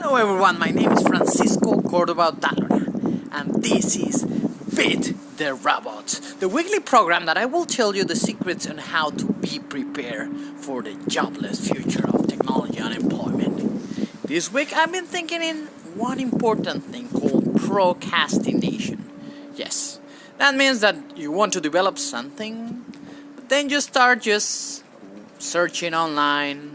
Hello everyone, my name is Francisco Cordova Talora, and this is Beat the Robots, the weekly program that I will tell you the secrets on how to be prepared for the jobless future of technology and employment. This week I've been thinking in one important thing called procrastination. Yes, that means that you want to develop something, but then you start just searching online,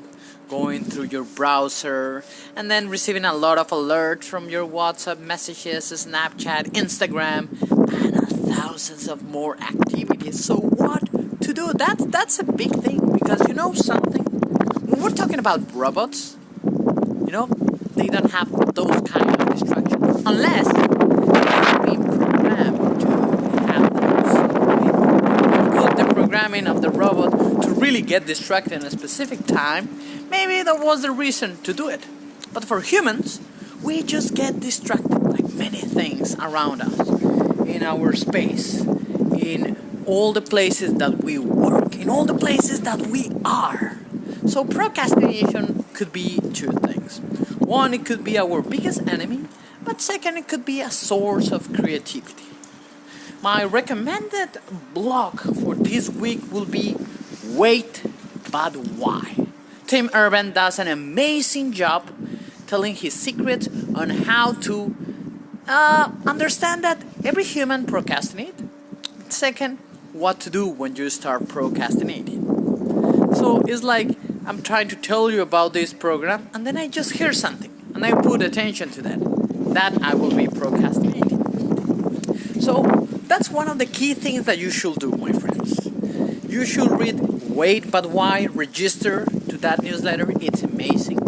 going through your browser, and then receiving a lot of alerts from your WhatsApp messages, Snapchat, Instagram, and thousands of more activities. So what to do? That's a big thing, because you know something? When we're talking about robots, they don't have those kind of distractions. Unless we programmed to have those. Put the programming of the robot to really get distracted in a specific time, maybe that was the reason to do it. But for humans, we just get distracted by many things around us, in our space, in all the places that we work, in all the places that we are. So procrastination could be two things. One, it could be our biggest enemy, but second, it could be a source of creativity. My recommended blog for this week will be Wait But Why. Tim Urban does an amazing job telling his secrets on how to understand that every human procrastinates. Second, what to do when you start procrastinating. So it's like I'm trying to tell you about this program, and then I just hear something and I put attention to that. That I will be procrastinating. So that's one of the key things that you should do, my friends. You should read Wait But Why, register to that newsletter. It's amazing.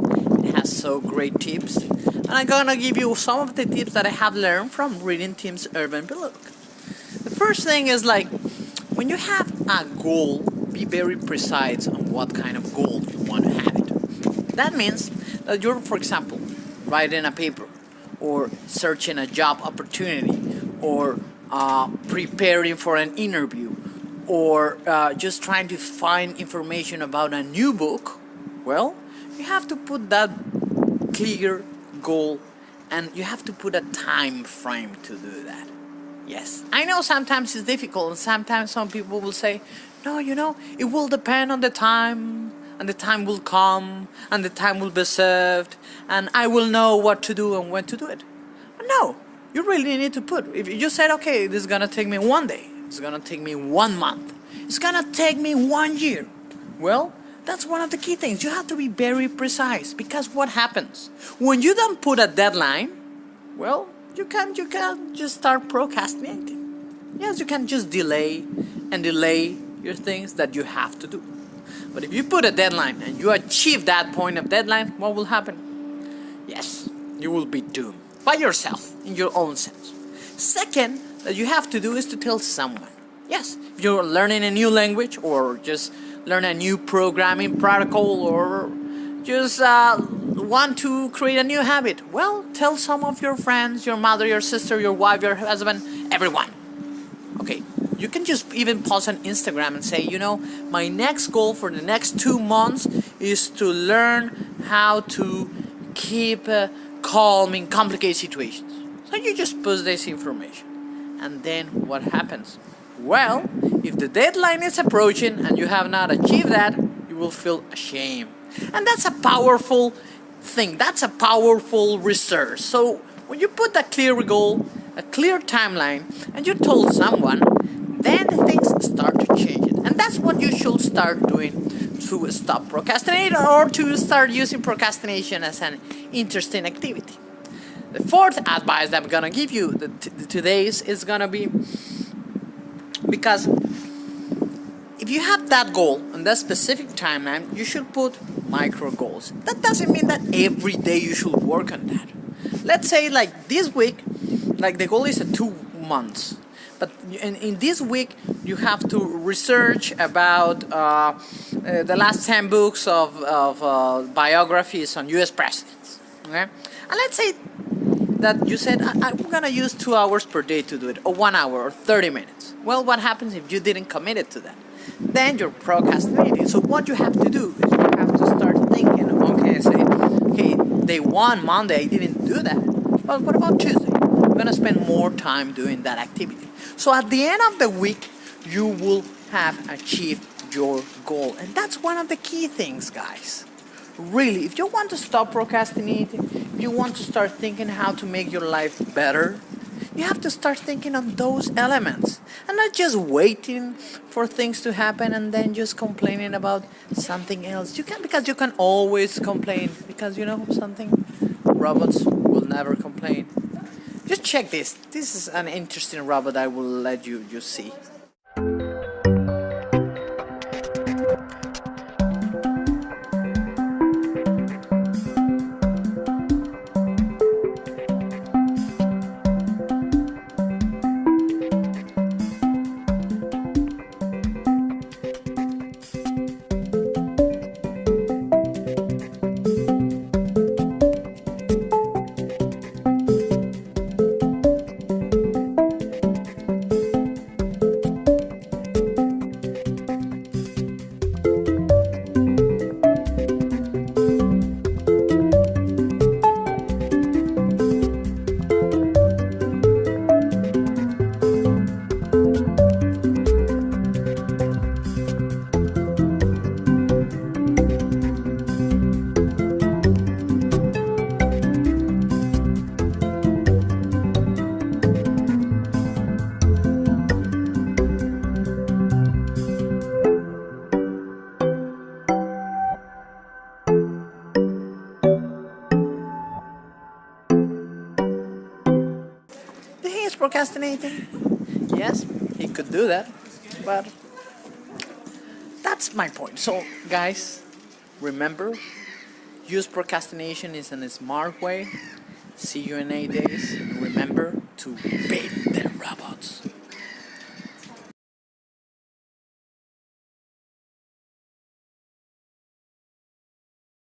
It has so great tips. And I'm gonna give you some of the tips that I have learned from reading Tim's Urban blog. The first thing is when you have a goal, be very precise on what kind of goal you want to have it. That means that you're, for example, writing a paper, or searching a job opportunity, or preparing for an interview, or just trying to find information about a new book. Well, you have to put that clear goal, and you have to put a time frame to do that. Yes, I know sometimes it's difficult, and sometimes some people will say, no, it will depend on the time, and the time will come, and the time will be served, and I will know what to do and when to do it. But no, you really need to put. If you just said, okay, this is gonna take me 1 day, it's gonna take me 1 month, it's gonna take me 1 year. Well, that's one of the key things. You have to be very precise, because what happens when you don't put a deadline? Well, you can just start procrastinating. Yes, you can just delay your things that you have to do. But if you put a deadline and you achieve that point of deadline, what will happen? Yes, you will be doomed by yourself, in your own sense. Second, that you have to do is to tell someone. Yes, if you're learning a new language, or just learn a new programming protocol, or just want to create a new habit, well, tell some of your friends, your mother, your sister, your wife, your husband, everyone. Okay, you can just even post on Instagram and say, my next goal for the next 2 months is to learn how to keep calm in complicated situations. So you just post this information. And then what happens? Well, if the deadline is approaching and you have not achieved that, you will feel ashamed. And that's a powerful thing. That's a powerful research. So when you put a clear goal, a clear timeline, and you told someone, then things start to change it. And that's what you should start doing to stop procrastinating, or to start using procrastination as an interesting activity. The fourth advice that I'm going to give you today's is going to be, because if you have that goal and that specific timeline, you should put micro goals. That doesn't mean that every day you should work on that. Let's say this week, the goal is 2 months. But in this week, you have to research about the last 10 books of biographies on U.S. presidents. Okay? And let's say that you said, I'm going to use 2 hours per day to do it, or 1 hour, or 30 minutes. Well, what happens if you didn't commit it to that? Then you're procrastinating. So what you have to do is you have to start thinking, okay, day one, Monday, I didn't do that. But what about Tuesday? I'm gonna spend more time doing that activity. So at the end of the week, you will have achieved your goal. And that's one of the key things, guys. Really, if you want to stop procrastinating, if you want to start thinking how to make your life better, you have to start thinking on those elements and not just waiting for things to happen and then just complaining about something else. You can, because you can always complain, because you know something, robots will never complain. Just check this. This is an interesting robot I will let you see. He is procrastinating. Yes, he could do that, but that's my point. So, guys, remember, use procrastination in a smart way. See you in 8 days. Remember to beat